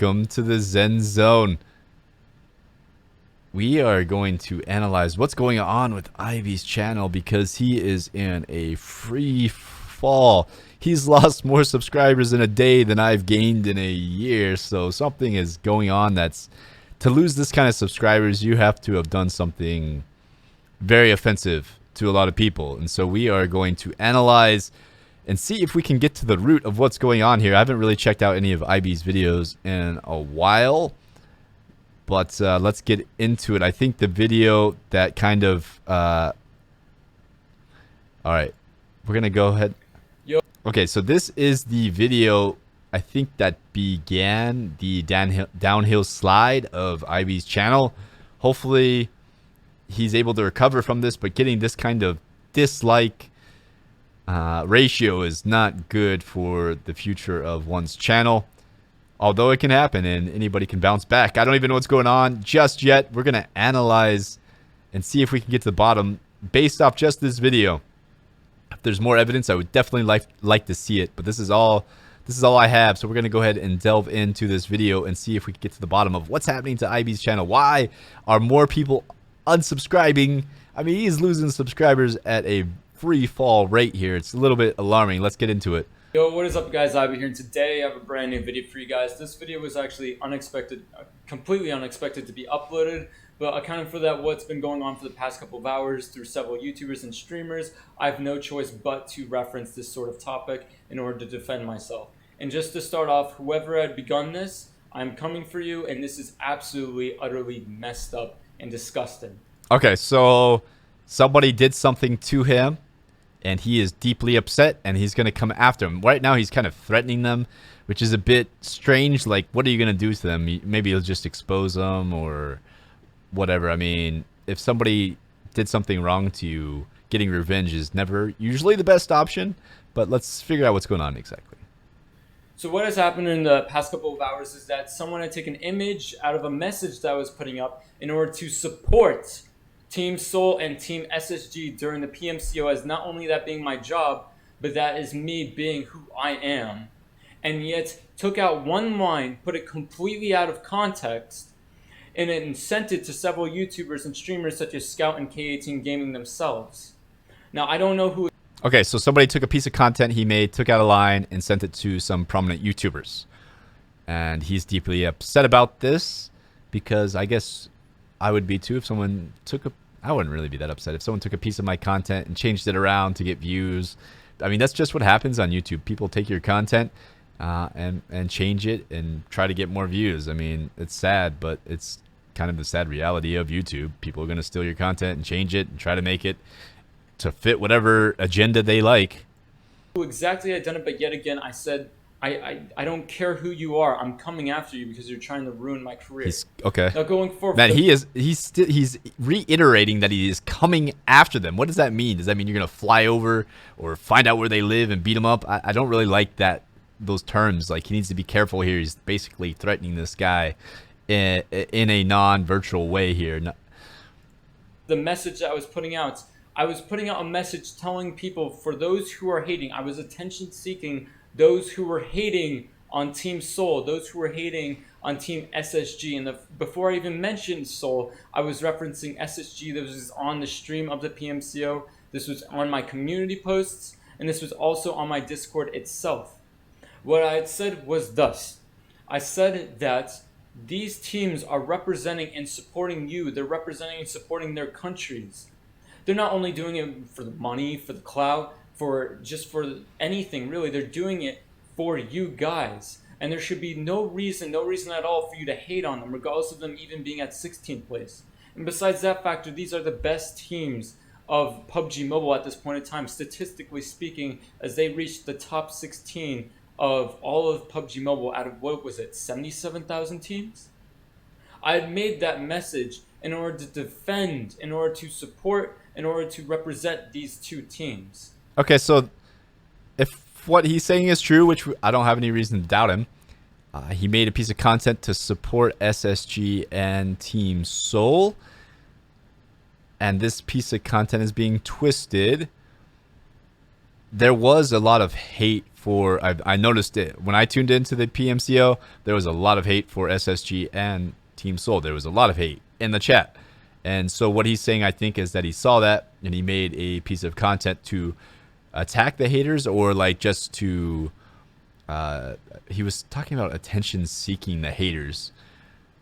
welcome to the Zen Zone. We are going to analyze what's going on with IBE's channel because he is in a free fall. He's lost more subscribers in a day than I've gained in a year, so something is going on. To lose this kind of subscribers, you have to have done something very offensive to a lot of people. And so we are going to analyze and see if we can get to the root of what's going on here. I haven't really checked out any of IBE's videos in a while, but let's get into it. I think the video that kind of all right, we're gonna go ahead. Okay, so this is the video I think that began the downhill slide of IBE's channel. Hopefully he's able to recover from this, but getting this kind of dislike ratio is not good for the future of one's channel. Although it can happen and anybody can bounce back. I don't even know what's going on just yet. We're going to analyze and see if we can get to the bottom based off just this video. If there's more evidence, I would definitely like to see it, but this is all I have. So we're going to go ahead and delve into this video and see if we can get to the bottom of what's happening to IBE's channel. Why are more people unsubscribing? I mean, he's losing subscribers at a free fall rate here. It's a little bit alarming. Let's get into it. Yo, what is up, guys? IBE here, and today I have a brand new video for you guys. This video was actually unexpected, completely unexpected to be uploaded, but accounting for that, what's been going on for the past couple of hours through several YouTubers and streamers, I have no choice but to reference this sort of topic in order to defend myself. And just to start off, whoever had begun this, I'm coming for you, and this is absolutely, utterly messed up and disgusting. Okay, so somebody did something to him, and he is deeply upset, and he's going to come after him. Right now, he's kind of threatening them, which is a bit strange. Like, what are you going to do to them? Maybe he'll just expose them or whatever. I mean, if somebody did something wrong to you, getting revenge is never usually the best option. But let's figure out what's going on exactly. So what has happened in the past couple of hours is that someone had taken an image out of a message that I was putting up in order to support Team Soul and Team SSG during the PMCO, as not only that being my job, but that is me being who I am. And yet took out one line, put it completely out of context, and then sent it to several YouTubers and streamers such as Scout and K18 Gaming themselves. Now, I don't know who... Okay, so somebody took a piece of content he made, took out a line, and sent it to some prominent YouTubers. And he's deeply upset about this, because I guess I would be too if someone took a... I wouldn't really be that upset if someone took a piece of my content and changed it around to get views. I mean, that's just what happens on YouTube. People take your content and change it and try to get more views. I mean, it's sad, but it's kind of the sad reality of YouTube. People are going to steal your content and change it and try to make it to fit whatever agenda they like. Who exactly had done it, but yet again, I said, I don't care who you are. I'm coming after you because you're trying to ruin my career. Okay. Now going forward, man, he's reiterating that he is coming after them. What does that mean? Does that mean you're gonna fly over or find out where they live and beat them up? I don't really like those terms. Like, he needs to be careful here. He's basically threatening this guy in a non-virtual way here. The message that I was putting out a message telling people, for those who are hating, I was attention seeking. Those who were hating on Team Soul, those who were hating on Team SSG. And before I even mentioned Soul, I was referencing SSG. This was on the stream of the PMCO. This was on my community posts. And this was also on my Discord itself. What I had said was thus. I said that these teams are representing and supporting you. They're representing and supporting their countries. They're not only doing it for the money, for the clout, for anything really. They're doing it for you guys, and there should be no reason at all for you to hate on them, regardless of them even being at 16th place. And besides that factor, these are the best teams of PUBG Mobile at this point in time, statistically speaking, as they reached the top 16 of all of PUBG Mobile out of, what was it, 77,000 teams? I had made that message in order to defend, in order to support, in order to represent these two teams. Okay, so if what he's saying is true, which I don't have any reason to doubt him, he made a piece of content to support SSG and Team Soul, and this piece of content is being twisted. There was a lot of hate for, I noticed it when I tuned into the PMCO, there was a lot of hate for SSG and Team Soul. There was a lot of hate in the chat. And so what he's saying, I think, is that he saw that and he made a piece of content to attack the haters, or like just to, he was talking about attention seeking the haters.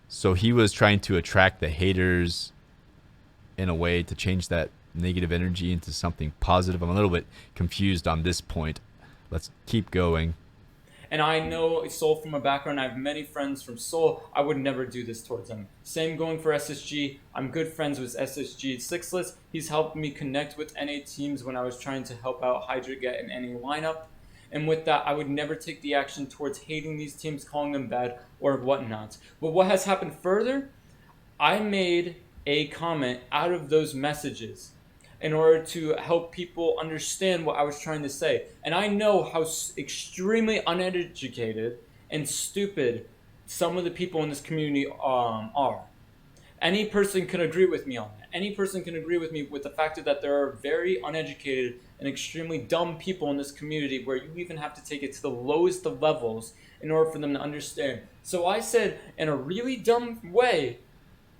So he was trying to attract the haters in a way to change that negative energy into something positive. I'm a little bit confused on this point. Let's keep going. And I know Soul from a background. I have many friends from Soul. I would never do this towards them. Same going for SSG. I'm good friends with SSG Sixless. He's helped me connect with NA teams when I was trying to help out Hydra get an NA lineup. And with that, I would never take the action towards hating these teams, calling them bad, or whatnot. But what has happened further, I made a comment out of those messages in order to help people understand what I was trying to say. And I know how extremely uneducated and stupid some of the people in this community are. Any person can agree with me on that. Any person can agree with me with the fact that there are very uneducated and extremely dumb people in this community where you even have to take it to the lowest of levels in order for them to understand. So I said, in a really dumb way,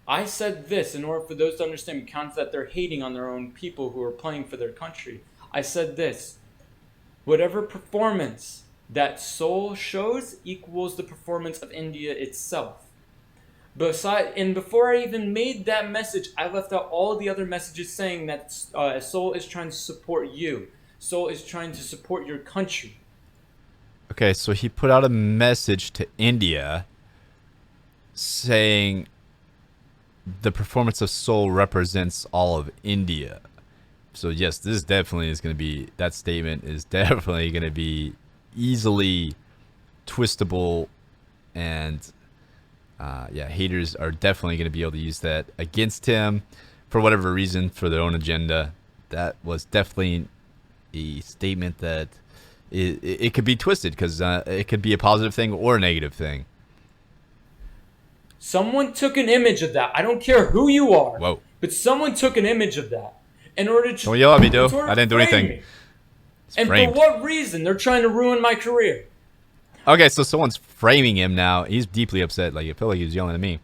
I said this in order for those to understand, counts that they're hating on their own people who are playing for their country. I said this: whatever performance that Seoul shows equals the performance of India itself. And before I even made that message, I left out all the other messages saying that Seoul is trying to support you. Seoul is trying to support your country. Okay, so he put out a message to India saying the performance of Seoul represents all of India. So yes, this definitely is going to be, that statement is definitely going to be easily twistable, and yeah, haters are definitely going to be able to use that against him for whatever reason, for their own agenda. That was definitely a statement that it could be twisted, because it could be a positive thing or a negative thing. Someone took an image of that. I don't care who you are. Whoa. But someone took an image of that in order to... Don't yell at me, dude. I didn't do anything. And framed. For what reason? They're trying to ruin my career. Okay, so someone's framing him now. He's deeply upset. Like, I feel like he was yelling at me.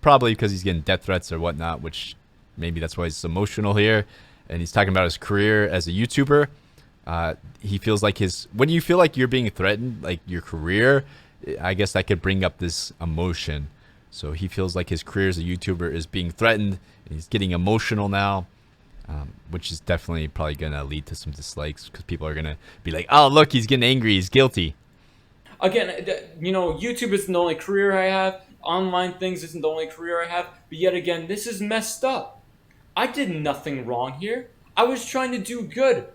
Probably because he's getting death threats or whatnot, which maybe that's why he's emotional here. And he's talking about his career as a YouTuber. He feels like when you feel like you're being threatened, like your career, I guess that could bring up this emotion. So he feels like his career as a YouTuber is being threatened, and he's getting emotional now, which is definitely probably going to lead to some dislikes, because people are going to be like, oh, look, he's getting angry, he's guilty. Again, you know, YouTube isn't the only career I have. Online things isn't the only career I have. But yet again, this is messed up. I did nothing wrong here. I was trying to do good.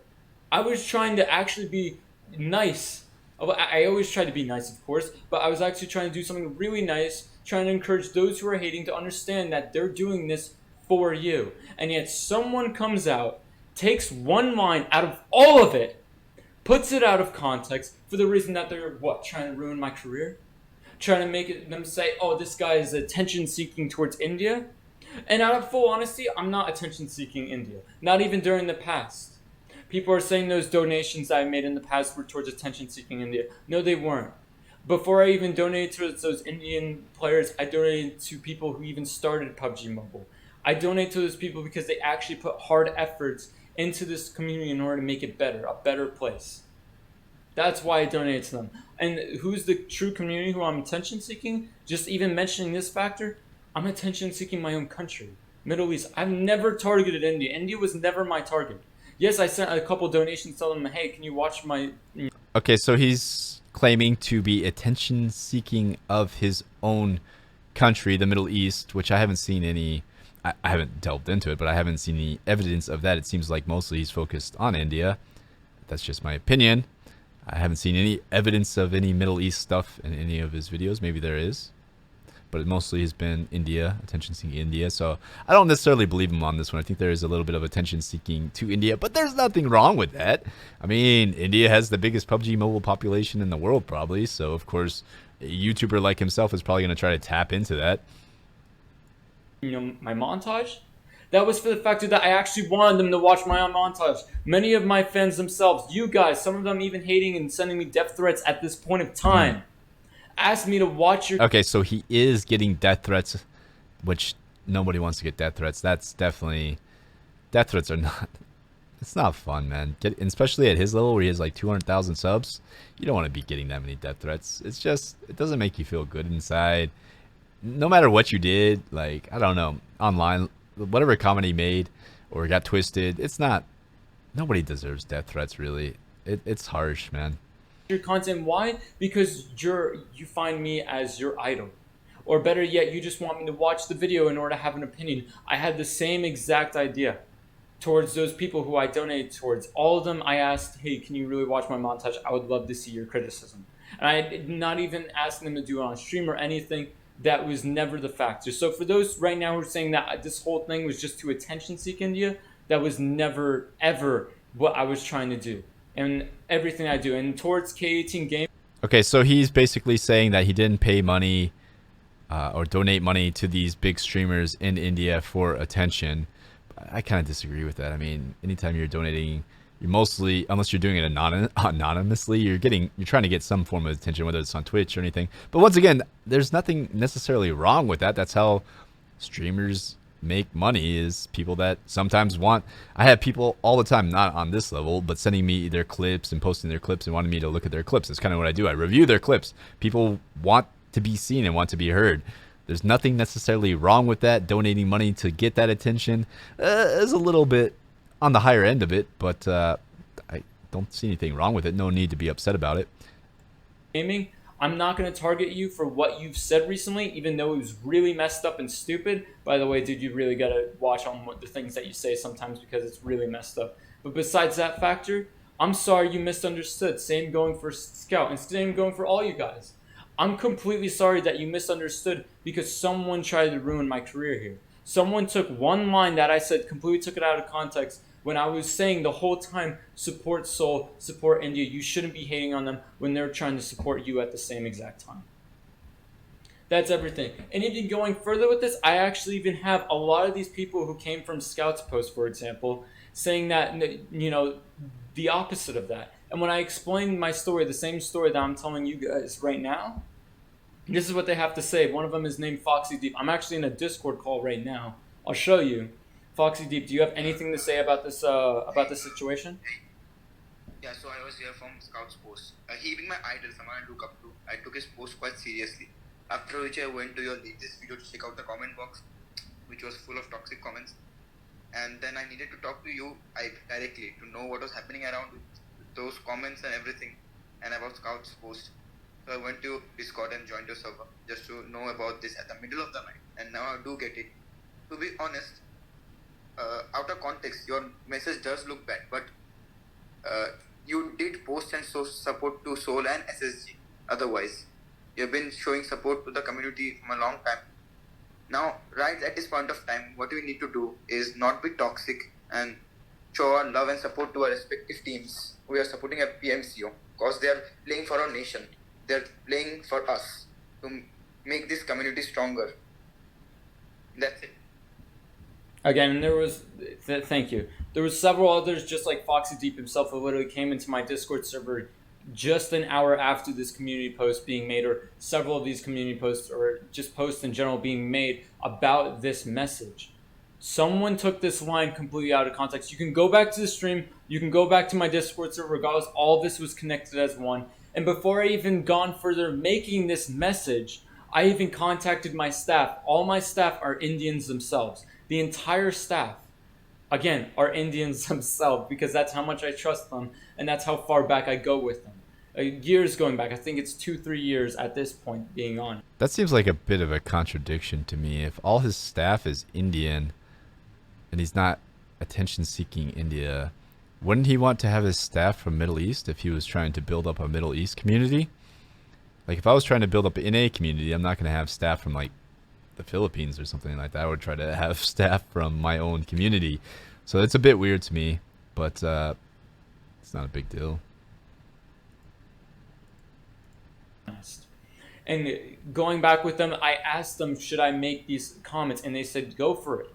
I was trying to actually be nice. I always try to be nice, of course, but I was actually trying to do something really nice, trying to encourage those who are hating to understand that they're doing this for you. And yet someone comes out, takes one line out of all of it, puts it out of context for the reason that they're, what, trying to ruin my career? Trying to make them say, oh, this guy is attention-seeking towards India? And out of full honesty, I'm not attention-seeking India. Not even during the past. People are saying those donations that I made in the past were towards attention-seeking India. No, they weren't. Before I even donated to those Indian players, I donated to people who even started PUBG Mobile. I donate to those people because they actually put hard efforts into this community in order to make it better, a better place. That's why I donate to them. And who's the true community who I'm attention-seeking? Just even mentioning this factor, I'm attention-seeking my own country, Middle East. I've never targeted India. India was never my target. Yes, I sent a couple donations telling them, hey, can you watch my... Okay, so he's claiming to be attention-seeking of his own country, the Middle East, which I haven't seen any... I haven't delved into it, but I haven't seen any evidence of that. It seems like mostly he's focused on India. That's just my opinion. I haven't seen any evidence of any Middle East stuff in any of his videos. Maybe there is. But it mostly has been India, attention-seeking India. So I don't necessarily believe him on this one. I think there is a little bit of attention-seeking to India. But there's nothing wrong with that. I mean, India has the biggest PUBG mobile population in the world, probably. So, of course, a YouTuber like himself is probably going to try to tap into that. You know, my montage? That was for the fact that I actually wanted them to watch my montage. Many of my fans themselves, you guys, some of them even hating and sending me death threats at this point of time, asked me to watch your. Okay, so he is getting death threats, which nobody wants to get death threats. That's definitely death threats are not. It's not fun, man. Especially at his level where he has like 200,000 subs. You don't want to be getting that many death threats. It's just it doesn't make you feel good inside. No matter what you did, like I don't know, online, whatever comment he made or got twisted, it's not. Nobody deserves death threats, really. It's harsh, man. Your content. Why? Because you find me as your idol. Or better yet, you just want me to watch the video in order to have an opinion. I had the same exact idea towards those people who I donated towards. All of them I asked, hey, can you really watch my montage? I would love to see your criticism. And I did not even ask them to do it on stream or anything. That was never the factor. So for those right now who are saying that this whole thing was just to attention seek India, that was never, ever what I was trying to do. And everything I do. And towards K18 Game. Okay, so he's basically saying that he didn't pay money or donate money to these big streamers in India for attention. I kind of disagree with that. I mean, anytime you're donating, you're mostly, unless you're doing it anonymously, you're trying to get some form of attention, whether it's on Twitch or anything. But once again, there's nothing necessarily wrong with that. That's how streamers make money, is people that sometimes want. I have people all the time, not on this level, but sending me their clips and posting their clips and wanting me to look at their clips. That's kind of what I do. I review their clips. People want to be seen and want to be heard. There's nothing necessarily wrong with that. Donating money to get that attention is a little bit on the higher end of it, but I don't see anything wrong with it. No need to be upset about it. Gaming, I'm not going to target you for what you've said recently, even though it was really messed up and stupid. By the way, dude, you really got to watch on the things that you say sometimes because it's really messed up. But besides that factor, I'm sorry you misunderstood. Same going for Scout and same going for all you guys. I'm completely sorry that you misunderstood because someone tried to ruin my career here. Someone took one line that I said, completely took it out of context when I was saying the whole time, support Seoul, support India. You shouldn't be hating on them when they're trying to support you at the same exact time. That's everything. And even going further with this, I actually even have a lot of these people who came from Scout's post, for example, saying that, you know, the opposite of that. And when I explained my story, the same story that I'm telling you guys right now, this is what they have to say. One of them is named Foxy Deep. I'm actually in a Discord call right now. I'll show you. Foxy Deep, do you have anything to say about this situation? Yeah, so I was here from Scout's post. He being my idol, someone I look up to. I took his post quite seriously. After which I went to your latest video to check out the comment box, which was full of toxic comments. And then I needed to talk to you directly to know what was happening around those comments and everything, and about Scout's post. So I went to Discord and joined your server just to know about this at the middle of the night. And now I do get it. To be honest, out of context, your message does look bad, but you did post and show support to Soul and SSG. Otherwise, you've been showing support to the community from a long time. Now, right at this point of time, what we need to do is not be toxic and show our love and support to our respective teams. We are supporting a PMCO because they are playing for our nation. They are playing for us to make this community stronger. That's it. Again, there was, thank you. There was several others, just like Foxy Deep himself, who literally came into my Discord server just an hour after this community post being made, or several of these community posts, or just posts in general being made about this message. Someone took this line completely out of context. You can go back to the stream. You can go back to my Discord server. Regardless, all this was connected as one. And before I even gone further making this message, I even contacted my staff. All my staff are Indians themselves. The entire staff, again, are Indians themselves because that's how much I trust them and that's how far back I go with them. Years going back. I think it's 2-3 years at this point being on. That seems like a bit of a contradiction to me. If all his staff is Indian and he's not attention-seeking India, wouldn't he want to have his staff from Middle East if he was trying to build up a Middle East community? Like, if I was trying to build up an NA community, I'm not going to have staff from, like, the Philippines or something like that. I would try to have staff from my own community. So it's a bit weird to me, but it's not a big deal. And going back with them, I asked them, should I make these comments? And they said, go for it.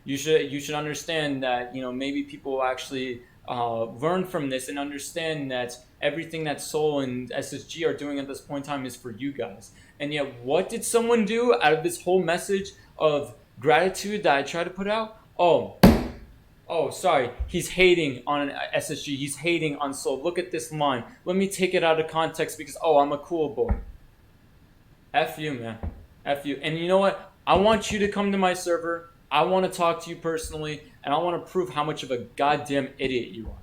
You should understand that, you know, maybe people will actually learn from this and understand that everything that Soul and SSG are doing at this point in time is for you guys. And yet, what did someone do out of this whole message of gratitude that I try to put out? Oh, sorry. He's hating on SSG. He's hating on Soul. Look at this line. Let me take it out of context because, I'm a cool boy. F you, man. F you. And you know what? I want you to come to my server. I want to talk to you personally. And I want to prove how much of a goddamn idiot you are.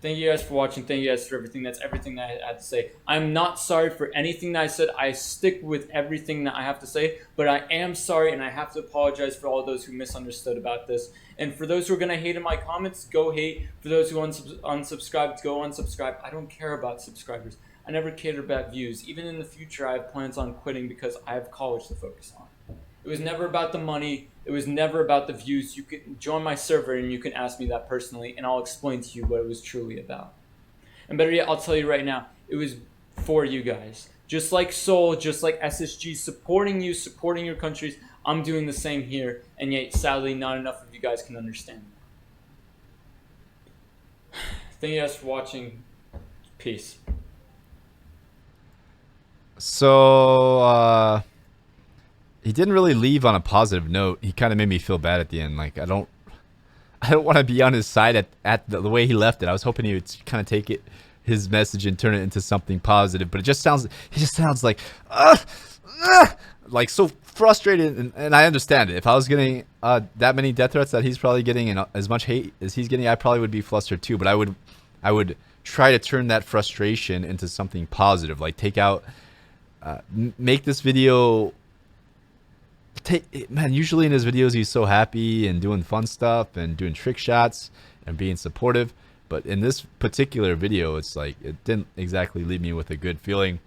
Thank you guys for watching. Thank you guys for everything. That's everything that I had to say. I'm not sorry for anything that I said. I stick with everything that I have to say. But I am sorry, and I have to apologize for all those who misunderstood about this. And for those who are going to hate in my comments, go hate. For those who unsubscribed, go unsubscribe. I don't care about subscribers. I never cared about views. Even in the future, I have plans on quitting because I have college to focus on. It was never about the money. It was never about the views. You can join my server and you can ask me that personally, and I'll explain to you what it was truly about. And better yet, I'll tell you right now, it was for you guys. Just like Soul, just like SSG, supporting you, supporting your countries, I'm doing the same here, and yet, sadly, not enough of you guys can understand. Thank you guys for watching. Peace. So, he didn't really leave on a positive note. He kind of made me feel bad at the end. Like, I don't want to be on his side at the way he left it. I was hoping he would kind of take his message and turn it into something positive, but he just sounds like, like so frustrated. And I understand it. If I was getting that many death threats that he's probably getting and as much hate as he's getting, I probably would be flustered too. But I would try to turn that frustration into something positive. Like make this video. Man, usually in his videos he's so happy and doing fun stuff and doing trick shots and being supportive, but in this particular video it's like it didn't exactly leave me with a good feeling,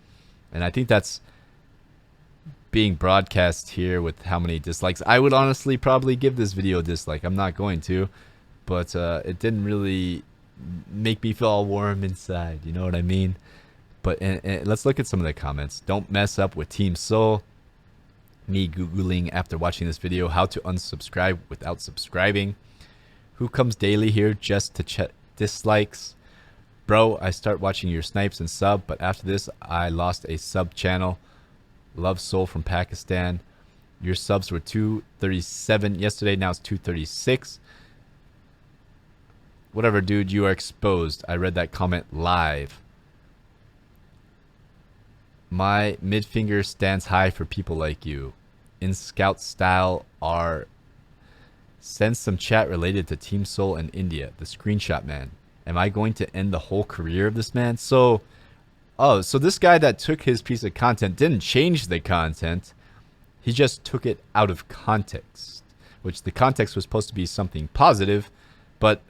and I think that's being broadcast here with how many dislikes. I would honestly probably give this video a dislike. I'm not going to, but it didn't really make me feel all warm inside, you know what I mean? But and let's look at some of the comments. Don't mess up with Team Soul. Me googling after watching this video how to unsubscribe without subscribing. Who comes daily here just to check dislikes? Bro, I start watching your snipes and sub, but after this I lost a sub channel. Love Soul from Pakistan. Your subs were 237 yesterday, now it's 236. Whatever, dude, you are exposed. I read that comment live. My mid finger stands high for people like you. In scout style are send some chat related to Team Soul and India. The screenshot man. Am I going to end the whole career of this man? So this guy that took his piece of content didn't change the content. He just took it out of context, which the context was supposed to be something positive, but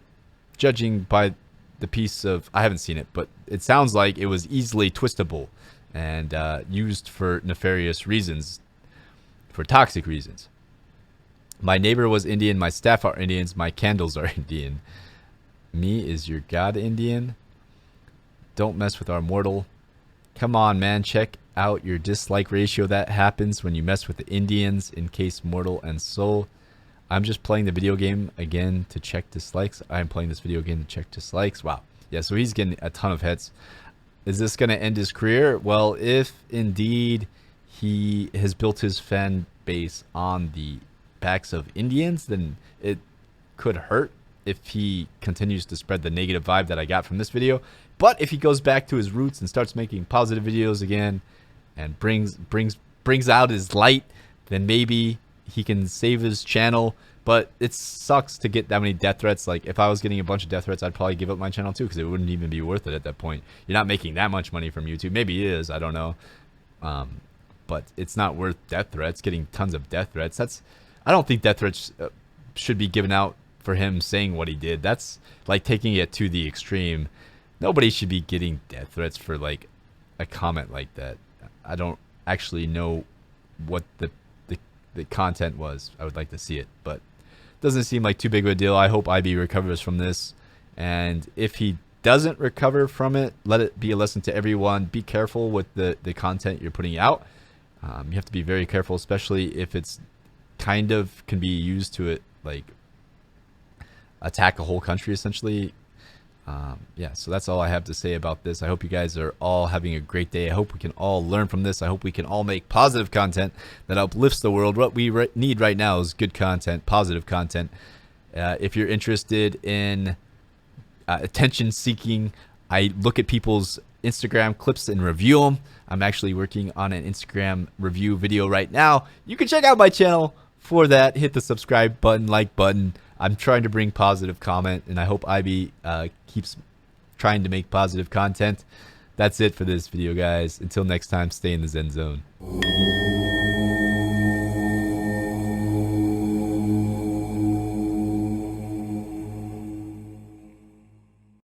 judging by the piece of, I haven't seen it, but it sounds like it was easily twistable and used for nefarious reasons, for toxic reasons. My neighbor was Indian, my staff are Indians, my candles are Indian. Me is your god Indian? Don't mess with our mortal. Come on, man, check out your dislike ratio. That happens when you mess with the Indians, in case mortal and soul. I'm just playing the video game again to check dislikes. I'm playing this video game to check dislikes. Wow. Yeah, so he's getting a ton of hits. Is this going to end his career? Well, if indeed he has built his fan base on the backs of Indians, then it could hurt if he continues to spread the negative vibe that I got from this video. But if he goes back to his roots and starts making positive videos again and brings out his light, then maybe he can save his channel. But it sucks to get that many death threats. Like, if I was getting a bunch of death threats, I'd probably give up my channel too, because it wouldn't even be worth it at that point. You're not making that much money from YouTube. Maybe it is, I don't know. But it's not worth death threats, getting tons of death threats. I don't think death threats should be given out for him saying what he did. That's like taking it to the extreme. Nobody should be getting death threats for like a comment like that. I don't actually know what the content was. I would like to see it, but doesn't seem like too big of a deal. I hope IBE recovers from this, and if he doesn't recover from it, let it be a lesson to everyone. Be careful with the content you're putting out. You have to be very careful, especially if it's kind of can be used to like attack a whole country essentially. Yeah, so that's all I have to say about this. I hope you guys are all having a great day. I hope we can all learn from this. I hope we can all make positive content that uplifts the world. What we need right now is good content, positive content. If you're interested in attention seeking, I look at people's Instagram clips and review them. I'm actually working on an Instagram review video right now. You can check out my channel for that. Hit the subscribe button, like button. I'm trying to bring positive comment, and I hope IBE keeps trying to make positive content. That's it for this video, guys. Until next time, stay in the Zen Zone.